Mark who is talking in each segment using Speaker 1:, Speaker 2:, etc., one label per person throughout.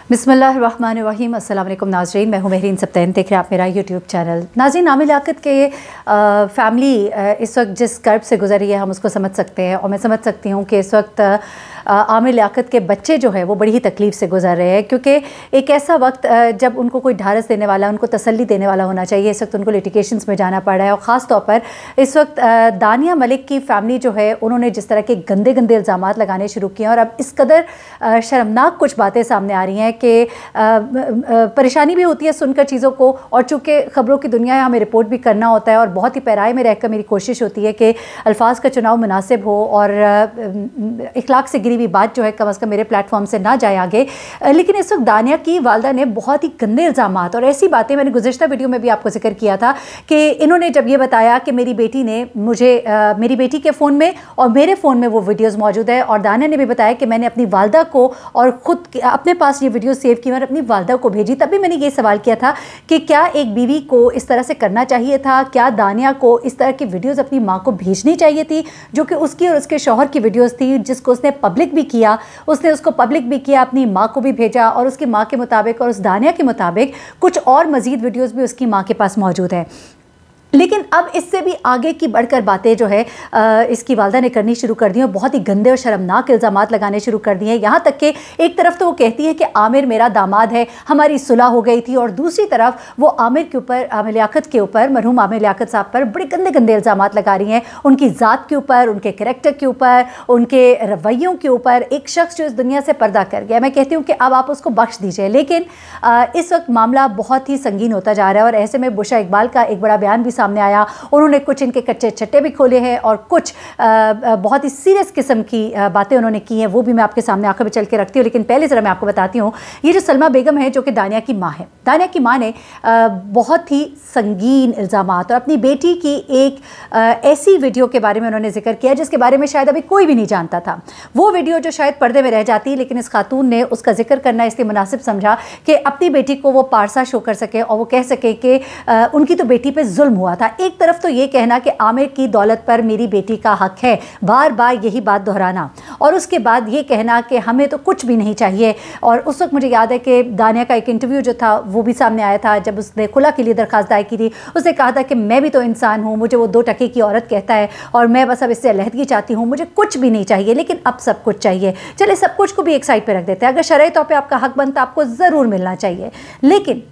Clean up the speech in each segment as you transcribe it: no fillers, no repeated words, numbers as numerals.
Speaker 1: बिस्मिल्लाहिर्रहमानिर्रहीम। अस्सलाम वालेकुम नाज़रीन, मैं हूँ महरीन सब्तैन, देख रहे हैं आप मेरा यूट्यूब चैनल। नाज़रीन, आमिर लियाकत के फैमिली इस वक्त जिस कर्ब से गुजर रही है हम उसको समझ सकते हैं, और मैं समझ सकती हूँ कि इस वक्त आमिर लियाकत के बच्चे जो है वो बड़ी ही तकलीफ़ से गुजर रहे हैं, क्योंकि एक ऐसा वक्त जब उनको कोई ढारस देने वाला, उनको तसल्ली देने वाला होना चाहिए, इस वक्त उनको लिटिगेशंस में जाना पड़ रहा है। और ख़ास तौर पर इस वक्त दानिया मलिक की फ़ैमिली जो है उन्होंने जिस तरह के गंदे गंदे इल्ज़ामात लगाने शुरू किए हैं, और अब इस कदर शर्मनाक कुछ बातें सामने आ रही हैं कि परेशानी भी होती है सुनकर चीज़ों को। और चूँकि ख़बरों की दुनिया है, हमें रिपोर्ट भी करना होता है, और बहुत ही पैराए में रहकर मेरी कोशिश होती है कि अल्फाज का चुनाव मुनासिब हो और इखलाक से गिरी हुई बात जो है कम अज़ कम मेरे प्लेटफॉर्म से ना जाए आगे। लेकिन इस वक्त दानिया की वालदा ने बहुत ही गंदे इल्ज़ामात और ऐसी बातें, मैंने गुज़िश्ता वीडियो में भी आपको जिक्र किया था कि इन्होंने जब ये बताया कि मेरी बेटी ने मुझे मेरी बेटी के फ़ोन में और मेरे फ़ोन में वो वीडियोज़ मौजूद है, और दानिया ने भी बताया कि मैंने अपनी वालदा को और ख़ुद अपने पास ये वीडियो सेव की और अपनी वालदा को भेजी। तब भी मैंने ये सवाल किया था कि क्या एक बीवी को इस तरह से करना चाहिए था? क्या दानिया को इस तरह की वीडियोज़ अपनी माँ को भेजनी चाहिए थी, जो कि उसकी और उसके शौहर की वीडियोज़ थी, जिसको उसने पब्लिक भी किया, उसने उसको पब्लिक भी किया, अपनी माँ को भी भेजा, और उसकी माँ के मुताबिक और उस दानिया के मुताबिक कुछ और मज़ीद वीडियोज़ भी उसकी माँ के पास मौजूद है। लेकिन अब इससे भी आगे की बढ़कर बातें जो है इसकी वालदा ने करनी शुरू कर दी और बहुत ही गंदे और शर्मनाक इल्ज़ामात लगाने शुरू कर दिए हैं। यहाँ तक कि एक तरफ तो वो कहती है कि आमिर मेरा दामाद है, हमारी सुलह हो गई थी, और दूसरी तरफ वो आमिर के ऊपर, आमिर लियाकत के ऊपर, मरहूम आमिर लियाकत साहब पर बड़े गंदे गंदे इल्ज़ामात लगा रही हैं, उनकी ज़ात के ऊपर, उनके करैक्टर के ऊपर, उनके रवैयों के ऊपर। एक शख्स जो इस दुनिया से पर्दा कर गया, मैं कहती हूँ कि अब आप उसको बख्श दीजिए। लेकिन इस वक्त मामला बहुत ही संगीन होता जा रहा है, और ऐसे में बुशा इकबाल का एक बड़ा बयान भी सामने आया। उन्होंने कुछ इनके कच्चे छट्टे भी खोले हैं और कुछ बहुत ही सीरियस किस्म की बातें उन्होंने की हैं, वो भी मैं आपके सामने आंखों में चल के रखती हूँ। लेकिन पहले ज़रा मैं आपको बताती हूँ, ये जो सलमा बेगम है जो कि दानिया की माँ है, दानिया की माँ ने बहुत ही संगीन इल्ज़ामात और अपनी बेटी की एक ऐसी वीडियो के बारे में उन्होंने जिक्र किया जिसके बारे में शायद अभी कोई भी नहीं जानता था। वो वीडियो जो शायद पर्दे में रह जाती, लेकिन इस खातून ने उसका जिक्र करना इसलिए मुनासिब समझा कि अपनी बेटी को वो पारसा शो कर सके और वो कह सके कि उनकी तो बेटी पे जुल्म हुआ था। एक तरफ तो ये कहना कि आमिर की दौलत पर मेरी बेटी का हक है, बार बार यही बात दोहराना, और उसके बाद ये कहना कि हमें तो कुछ भी नहीं चाहिए। और उस वक्त मुझे याद है कि दानिया का एक इंटरव्यू जो था वो भी सामने आया था, जब उसने खुला के लिए दरख्वास्त दायर की थी। उसने कहा था कि मैं भी तो इंसान हूँ, मुझे वो 2 टके की औरत कहता है और मैं बस अब इससे अलहदगी चाहती हूँ, मुझे कुछ भी नहीं चाहिए, लेकिन अब सब कुछ चाहिए। चले सब कुछ को भी एक साइड पर रख देते हैं, अगर शरई तौर पर आपका हक बनता आपको ज़रूर मिलना चाहिए, लेकिन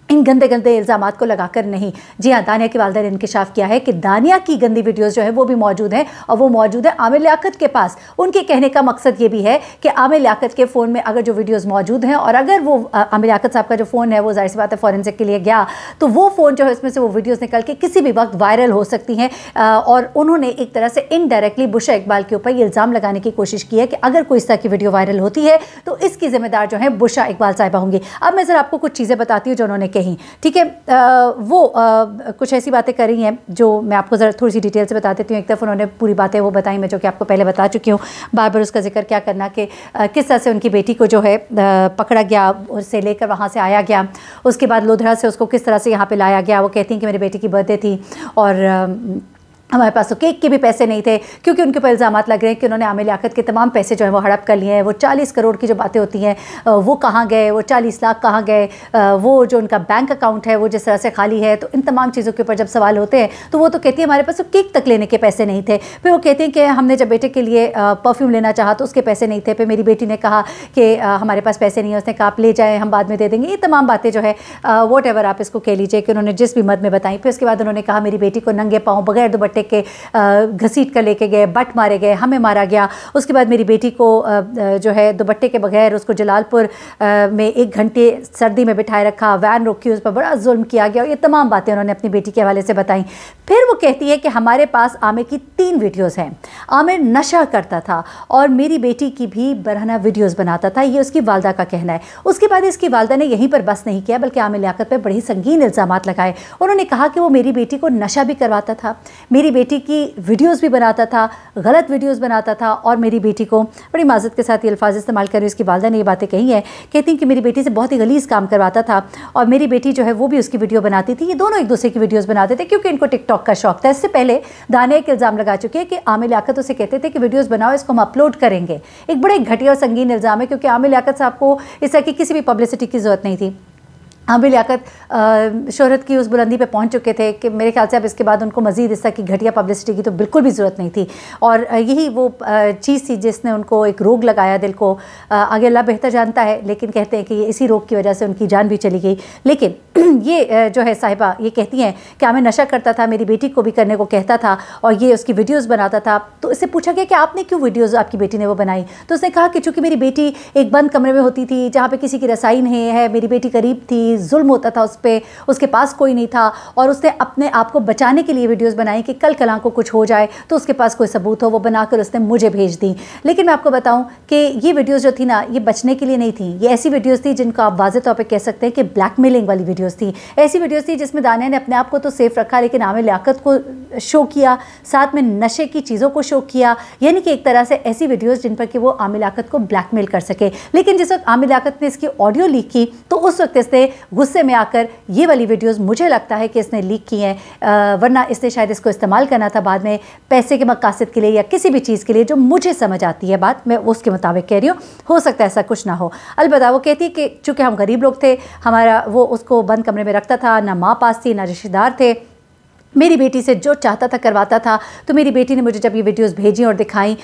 Speaker 1: इन गंदे गंदे इल्ज़ामात को लगाकर नहीं। जी हाँ, दानिया की वालदा ने इंकिशाफ किया है कि दानिया की गंदी वीडियोस जो है वो भी मौजूद हैं, और वो मौजूद है आमिर लियाकत के पास। उनके कहने का मकसद ये भी है कि आमिर लियाकत के फ़ोन में अगर जो वीडियोस मौजूद हैं, और अगर वो आमिर लियाकत साहब का जो फ़ोन है वो ज़ाहिर सी बात है फॉरेंसिक के लिए गया, तो वो फ़ोन जो है उसमें से वो वीडियोज़ निकल के किसी भी वक्त वायरल हो सकती हैं। और उन्होंने एक तरह से इनडायरेक्टली बुशा इकबाल के ऊपर ये इल्ज़ाम लगाने की कोशिश की है कि अगर कोई इस तरह की वीडियो वायरल होती है तो इसकी ज़िम्मेदार जो है बुशा इकबाल साहिबा होंगी। अब मैं ज़रा आपको कुछ चीज़ें बताती हूँ जो उन्होंने कही, ठीक है। वो कुछ ऐसी बातें कर रही हैं जो मैं आपको ज़रा थोड़ी सी डिटेल से बता देती हूँ। एक तरफ उन्होंने पूरी बातें वो बताई मैं जो कि आपको पहले बता चुकी हूँ, बार बार उसका जिक्र क्या करना कि किस तरह से उनकी बेटी को जो है पकड़ा गया, उससे लेकर वहाँ से आया गया, उसके बाद लोधरा से उसको किस तरह से यहाँ पे लाया गया। वो कहती हैं कि मेरी बेटी की बर्थडे थी और हमारे पास तो केक के भी पैसे नहीं थे, क्योंकि उनके ऊपर इल्ज़ामात लग रहे हैं कि उन्होंने आमिर लियाकत के तमाम पैसे जो हैं वो हड़प कर लिए हैं। वो 40 करोड़ की जो बातें होती हैं वो कहाँ गए, वो 40 लाख कहाँ गए, वो जो उनका बैंक अकाउंट है वो जिस तरह से खाली है। तो इन तमाम चीज़ों के ऊपर जब सवाल होते हैं तो वो तो कहती है हमारे पास तो केक तक लेने के पैसे नहीं थे। फिर वो कहती हैं कि हमने जब बेटे के लिए परफ्यूम लेना चाहा तो उसके पैसे नहीं थे। फिर मेरी बेटी ने कहा कि हमारे पास पैसे नहीं है, उसने कहा आप ले जाएँ, हम बाद में दे देंगे। ये तमाम बातें जो है वॉट एवर आप इसको कह लीजिए कि उन्होंने जिस भी मद में बताई। फिर उसके बाद उन्होंने कहा मेरी बेटी को नंगे पाँव बगैर दुपट्टे के घसीट कर लेके गए, बट मारे गए, हमें मारा गया। उसके बाद मेरी बेटी को जो है दुपट्टे के बगैर उसको जलालपुर में 1 घंटे सर्दी में बिठाए रखा, वैन रोकी, उस पर बड़ा जुल्म किया गया। और ये तमाम बातें उन्होंने अपनी बेटी के हवाले से बताई। फिर वो कहती है कि हमारे पास आमिर की 3 वीडियोज़ हैं। आमिर नशा करता था और मेरी बेटी की भी बरहना वीडियोज़ बनाता था, ये उसकी वालदा का कहना है। उसके बाद इसकी वालदा ने यहीं पर बस नहीं किया, बल्कि आमिर लियाकत पर बड़ी संगीन इल्ज़ामात लगाए। उन्होंने कहा कि वो मेरी बेटी को नशा भी करवाता था, मेरी मेरी बेटी की वीडियोस भी बनाता था, गलत वीडियोस बनाता था, और मेरी बेटी को बड़ी माज़रत के साथ ये अल्फाज इस्तेमाल कर रही हूँ, उसकी वालिदा ने ये बातें कही हैं, कहती हैं कि मेरी बेटी से बहुत ही गलीज़ काम करवाता था और मेरी बेटी जो है वो भी उसकी वीडियो बनाती थी। ये दोनों एक दूसरे की वीडियोज़ बनाते थे क्योंकि इनको टिकटॉक का शौक था। इससे पहले दानिया एक इल्ज़ाम लगा चुके हैं कि आमिर लियाकत उसे कहते थे कि वीडियोज़ बनाओ, इसको हम अपलोड करेंगे। एक बड़े घटिया और संगीन इल्ज़ाम है क्योंकि आमिर लियाकत साहब को इस तरह की किसी भी पब्लिसिटी की ज़रूरत नहीं थी। आमिर लियाकत शोहरत की उस बुलंदी पे पहुंच चुके थे कि मेरे ख्याल से अब इसके बाद उनको मज़ीद इस तरह की घटिया पब्लिसिटी की तो बिल्कुल भी ज़रूरत नहीं थी। और यही वो चीज़ थी जिसने उनको एक रोग लगाया दिल को। आगे अल्लाह बेहतर जानता है, लेकिन कहते हैं कि ये इसी रोग की वजह से उनकी जान भी चली गई। लेकिन ये जो है साहिबा ये कहती हैं कि आमिर नशा करता था, मेरी बेटी को भी करने को कहता था और ये उसकी वीडियोज़ बनाता था। तो इससे पूछा गया कि आपने क्यों वीडियोज़ आपकी बेटी ने वो बनाई, तो उसने कहा कि चूँकि मेरी बेटी एक बंद कमरे में होती थी जहाँ पर किसी की रसाई नहीं है, मेरी बेटी करीब थी, जुल्म होता था उस पर, उसके पास कोई नहीं था और उसने अपने आप को बचाने के लिए वीडियोस बनाई कि कल कलां को कुछ हो जाए तो उसके पास कोई सबूत हो, वो बनाकर उसने मुझे भेज दी। लेकिन मैं आपको बताऊं कि ये वीडियोस जो थी ना, ये बचने के लिए नहीं थी, ये ऐसी वीडियोस थी जिनको आप वाज़ेह तौर पे कह सकते हैं कि ब्लैकमेलिंग वाली वीडियोस थी। ऐसी वीडियोस थी जिसमें दानिया ने अपने आप को तो सेफ रखा लेकिन आमिर लियाकत को शो किया, साथ में नशे की चीज़ों को शो किया, यानी कि एक तरह से ऐसी वीडियोज़ जिन पर कि वो आमिर लियाकत को ब्लैकमेल कर सके। लेकिन जिस वक्त आमिर लियाकत ने इसकी ऑडियो लीक की तो उस वक्त इसने गुस्से में आकर ये वाली वीडियोस मुझे लगता है कि इसने लीक की हैं, वरना इसने शायद इसको इस्तेमाल करना था बाद में पैसे के मकासद के लिए या किसी भी चीज़ के लिए। जो मुझे समझ आती है बात, मैं उसके मुताबिक कह रही हूँ, हो सकता है ऐसा कुछ ना हो। अलबत्ता वो कहती है कि चूँकि हम गरीब लोग थे, हमारा वो उसको बंद कमरे में रखता था, ना माँ पास थी ना रिश्तेदार थे, मेरी बेटी से जो चाहता था करवाता था। तो मेरी बेटी ने मुझे जब ये वीडियोस भेजी और दिखाई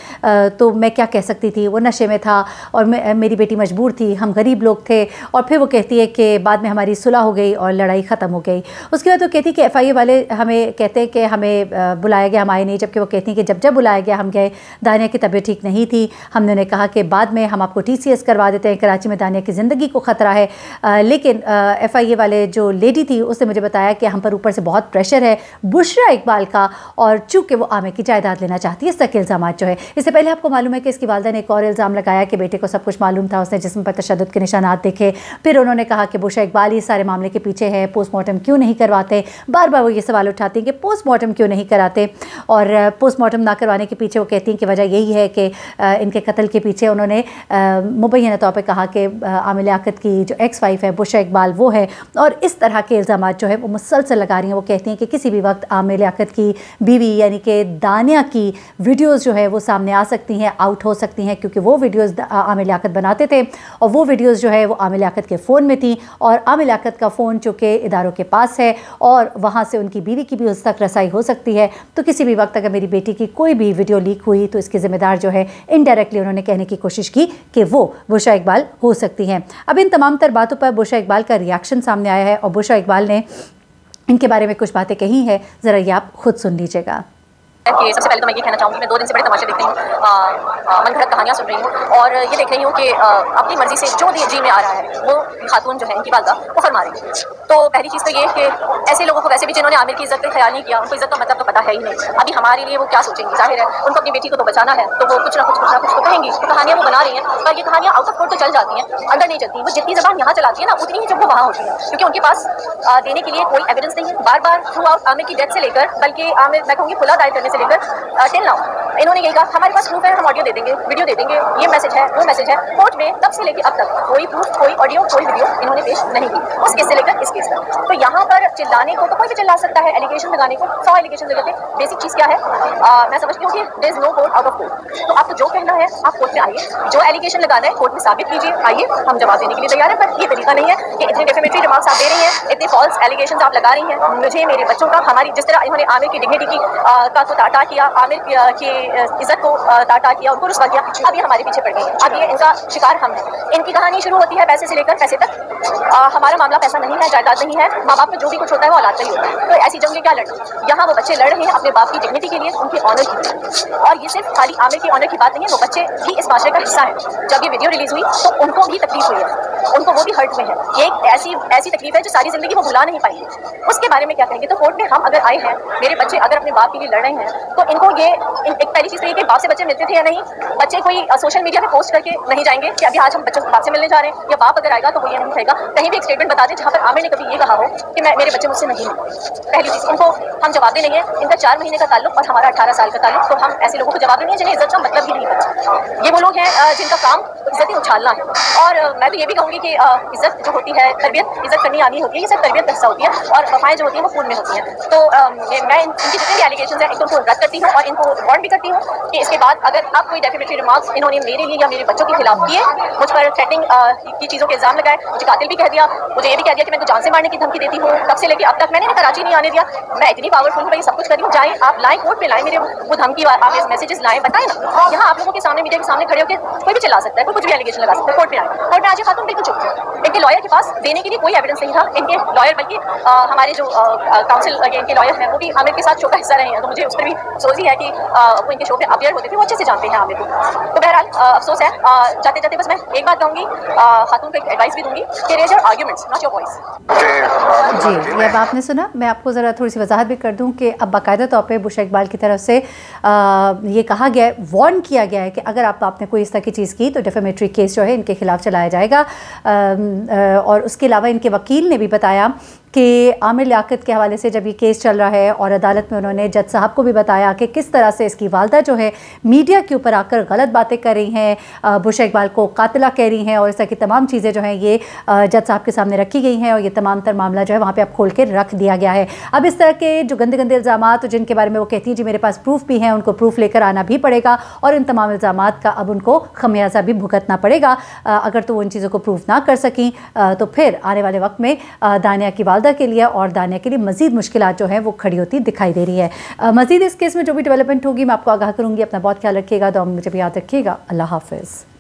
Speaker 1: तो मैं क्या कह सकती थी, वो नशे में था और मेरी बेटी मजबूर थी, हम गरीब लोग थे। और फिर वो कहती है कि बाद में हमारी सुलह हो गई और लड़ाई ख़त्म हो गई। उसके बाद वो कहती है कि FIA वाले हमें कहते हैं कि हमें बुलाया गया, हम आए नहीं, जबकि वो कहती हैं कि जब बुलाया गया हम गए। दानिया की तबीयत ठीक नहीं थी, हमने उन्हें कहा कि बाद में हम आपको TCS करवा देते हैं, कराची में दानिया की ज़िंदगी को ख़तरा है। लेकिन FIA वाले जो लेडी थी उसने मुझे बताया कि हम पर ऊपर से बहुत प्रेशर है बुशरा इकबाल का, और चूँकि वो आमिर की जायदाद लेना चाहती है। इस तरह के इल्ज़ाम जो है, इससे पहले आपको मालूम है कि इसकी वालिदा ने एक और इल्ज़ाम लगाया कि बेटे को सब कुछ मालूम था, उसने जिस्म पर तशद्दुद के निशानात देखे। फिर उन्होंने कहा कि बुशरा इकबाल ही सारे मामले के पीछे है, पोस्टमार्टम क्यों नहीं करवाते। बार बार वो ये सवाल उठाती हैं कि पोस्टमार्टम क्यों नहीं कराते, और पोस्टमार्टम ना करवाने के पीछे वो कहती हैं कि वजह यही है कि इनके कत्ल के पीछे उन्होंने मुबैना तौर पर कहा कि आमिर लियाकत की जो एक्स वाइफ है बुशरा इकबाल वो है। और इस तरह के इल्ज़ाम जो है वो मुसलसल लगा रही हैं। वो कहती हैं कि किसी भी वक्त आमिर लियाकत की बीवी यानी कि दानिया की वीडियोस जो है वो सामने आ सकती हैं, आउट हो सकती हैं, क्योंकि वो वीडियोस आमिर लियाकत बनाते थे और वो वीडियोस जो है वो आमिर लियाकत के फ़ोन में थी, और आमिर लियाकत का फ़ोन चूँकि इदारों के पास है और वहाँ से उनकी बीवी की भी उस तक रसाई हो सकती है। तो किसी भी वक्त अगर मेरी बेटी की कोई भी वीडियो लीक हुई तो इसके ज़िम्मेदार जो है इनडायरेक्टली उन्होंने कहने की कोशिश की कि वो बुशरा इकबाल हो सकती हैं। अब इन तमाम तर बातों पर बुशरा इकबाल का रिएक्शन सामने आया है और बुशरा इकबाल ने इनके बारे में कुछ बातें कही हैं, ज़रा ये आप खुद सुन लीजिएगा।
Speaker 2: कि सबसे पहले तो मैं ये कहना चाहूँगी, मैं 2 दिन से बड़े तमाशे देख रही हूँ, मन घड़त कहानियाँ सुन रही हूँ और ये देख रही हूँ कि अपनी मर्जी से जो जी में आ रहा है वो खातून जो है इनकी वालिदा वो फरमा रही है। तो पहली चीज़ तो ये कि ऐसे लोगों को, वैसे भी जिन्होंने आमिर की इज़्ज़त का ख्याल नहीं किया, उनको इज़्ज़त का मतलब तो पता है ही नहीं। अभी हमारे लिए वो क्या सोचेंगी, जाहिर है उनको अपनी बेटी को तो बचाना है, तो वो कुछ ना कुछ तो कहेंगी। तो कहानियाँ वो बना रही हैं, पर ये कहानियाँ आउट ऑफ कोर्ट तो चल जाती हैं, अंदर नहीं चलती। वो जितनी ज़बान यहाँ चलाती है ना उतनी ही जब वो वहाँ होती है, क्योंकि उनके पास देने के लिए कोई एविडेंस नहीं है। बार बार थ्रू आउट आमिर की डेथ से लेकर, बल्कि आमिर मैं कहूँगी खुला दायर करने से लेकर टिल नाउ इन्होंने यही कहा हमारे पास प्रूफ है, हम ऑडियो दे देंगे, वीडियो दे देंगे, ये मैसेज है वो मैसेज है। कोर्ट में तब से लेकर अब तक कोई प्रूफ, कोई ऑडियो, कोई वीडियो इन्होंने पेश नहीं की, उस केस से लेकर इस केस तक। तो यहाँ पर चिल्लाने को तो कोई भी चिल्ला सकता है, एलिगेशन लगाने को 100 एलिगेशन लगाते। बेसिक चीज़ क्या है, मैं समझती हूँ कि there is no court out of court. तो आपको जो कहना है आप कोर्ट में आइए, जो एलिगेशन लगाना है कोर्ट में साबित कीजिए, आइए हम जवाब देने के लिए तैयार हैं। पर ये तरीका नहीं है कि इतने डिफेमेटरी रिमार्क्स आप दे रही हैं, इतने फॉल्स एलिगेशन आप लगा रही हैं मुझे, मेरे बच्चों का, हमारी, जिस तरह इन्होंने आमिर की डिग्निटी की का को टाटा किया, आमिर की इज्जत को टाटा किया, उनको रुस्वा किया। अब ये हमारे पीछे पड़ गई है, अब ये इनका शिकार हम हैं। इनकी कहानी शुरू होती है पैसे से लेकर पैसे तक। हमारा मामला पैसा नहीं है, जायदाद नहीं है, माँ बाप में जो भी कुछ होता है वो औलाद का ही होता है। तो ऐसी जंग क्या लड़ना, यहाँ वो बच्चे लड़ रहे हैं अपने बाप की डिग्निटी के लिए, उनके ऑनर के लिए। और ये सिर्फ खाली आमिर की ऑनर की बात नहीं है, वो बच्चे भी इस माशरे का हिस्सा है। जब ये वीडियो रिलीज हुई तो उनको भी तकलीफ हुई है, उनको वो भी हर्ट में है। ये एक ऐसी तकलीफ है जो सारी जिंदगी वो भुला नहीं पाएंगे। उसके बारे में क्या कहेंगे। तो कोर्ट में हम अगर आए हैं, मेरे बच्चे अगर अपने बाप के लिए लड़ रहे हैं, तो इनको ये एक पहली चीज़ तो ये कि बाप से बच्चे मिलते थे या नहीं, बच्चे कोई सोशल मीडिया पे पोस्ट करके नहीं जाएंगे कि अभी आज हम बच्चों बाप से मिलने जा रहे हैं, या बाप अगर आएगा तो वो ये नहीं कहेगा, कहीं भी एक स्टेटमेंट बता दें जहाँ पर आमिर ने कभी ये कहा हो कि मेरे बच्चे मुझसे नहीं मिले। पहली चीज़ उनको हम जवाब दे नहीं है, इनका 4 महीने का ताल्लुक और हमारा 18 साल का ताल्लुक, तो हम ऐसे लोगों को जवाब नहीं है जिन्हें इज्जत का मतलब ही नहीं पता। ये वो लोग हैं जिनका काम इज्जत ही उछालना है। और मैं तो ये भी कहूँगी कि इज्जत जो होती है, तरबियत इज्जत करनी आनी होती है, ये सब तरबियत का हिस्सा होती है, और वफाएं जो होती हैं वो खून में होती हैं। तो मैं इनकी जितने भी एलिगेशन हैं एक तो उनको रद्द करती हूँ और इनको वार्न भी करती हूँ कि इसके बाद अगर आप कोई डेफिनेटली रिमार्क्स इन्होंने मेरे लिए या मेरे बच्चों के खिलाफ किए, मुझ पर थ्रेटनिंग की चीज़ों के इल्जाम लगाए, मुझे कातिल भी कह दिया, मुझे ये भी कह दिया कि मैं तो जान से मारने की धमकी देती हूँ, तब से लेकर अब तक मैंने कराची नहीं आने दिया, मैं इतनी पावरफुल हूँ, मैं ये सब कुछ कर रही हूँ, जाएँ आप लाएँ कोर्ट पे लाएँ मेरे वो धमकी, आप इस मैसेजेस लाएँ, बताएं ना। यहाँ आप लोगों के सामने, मीडिया के सामने खड़े होकर कोई भी चिल्ला सकता है, कोई कुछ भी एलिगेशन लगा सकता है, कोर्ट में आए। कोर्ट में आज खातून बिल्कुल चुप थी, इनके लॉयर के पास देने के लिए कोई एविडेंस नहीं था। इनके लॉयर बल्कि हमारे जो काउंसिल इनके लॉयर हैं वो भी आमिर के साथ शो का हिस्सा रहे हैं, तो मुझे उस पर भी अफसोस ही है कि वो इनके शो पे अपीयर होते थे, वो अच्छे से जानते हैं आमिर को। तो बहरहाल अफसोस है। जाते जाते बस मैं एक बात कहूँगी, खातून को एक एडवाइस भी दूंगी कि raise your arguments not your voice.
Speaker 1: जी, ये अब आपने सुना। मैं आपको ज़रा थोड़ी सी वजाहत भी कर दूं कि अब बाकायदा तौर पे बुशरा इकबाल की तरफ से ये कहा गया है, वार्न किया गया है कि अगर आपने कोई इस तरह की चीज़ की तो डिफेमेटरी केस जो है इनके खिलाफ चलाया जाएगा। और उसके अलावा इनके वकील ने भी बताया कि आमिर लियाकत के हवाले से जब ये केस चल रहा है और अदालत में उन्होंने जज साहब को भी बताया कि किस तरह से इसकी वालदा जो है मीडिया के ऊपर आकर गलत बातें कर रही हैं, बुशरा इकबाल को कातिला कह रही हैं, और इस तरह की तमाम चीज़ें जो हैं ये जज साहब के सामने रखी गई हैं, और ये तमाम तर मामला जो है वहाँ पे अब खोल के रख दिया गया है। अब इस तरह के जो गंदे गंदे इल्ज़ामात जिनके बारे में वो कहती हैं जी मेरे पास प्रूफ भी हैं, उनको प्रूफ लेकर आना भी पड़ेगा, और इन तमाम इल्ज़ामात का अब उनको खमियाजा भी भुगतना पड़ेगा। अगर तो वो इन चीज़ों को प्रूफ ना कर सकें तो फिर आने वाले वक्त में दानिया की वालदा के लिए और दानिया के लिए मज़ीद मुश्किलात जो हैं वो खड़ी होती दिखाई दे रही है। मज़ीद इस केस में जो भी डेवलपमेंट होगी मैं आपको आगाह करूँगी। अपना बहुत ख्याल रखिएगा, दुआ में मुझे भी याद रखिएगा। अल्लाह हाफ़िज़।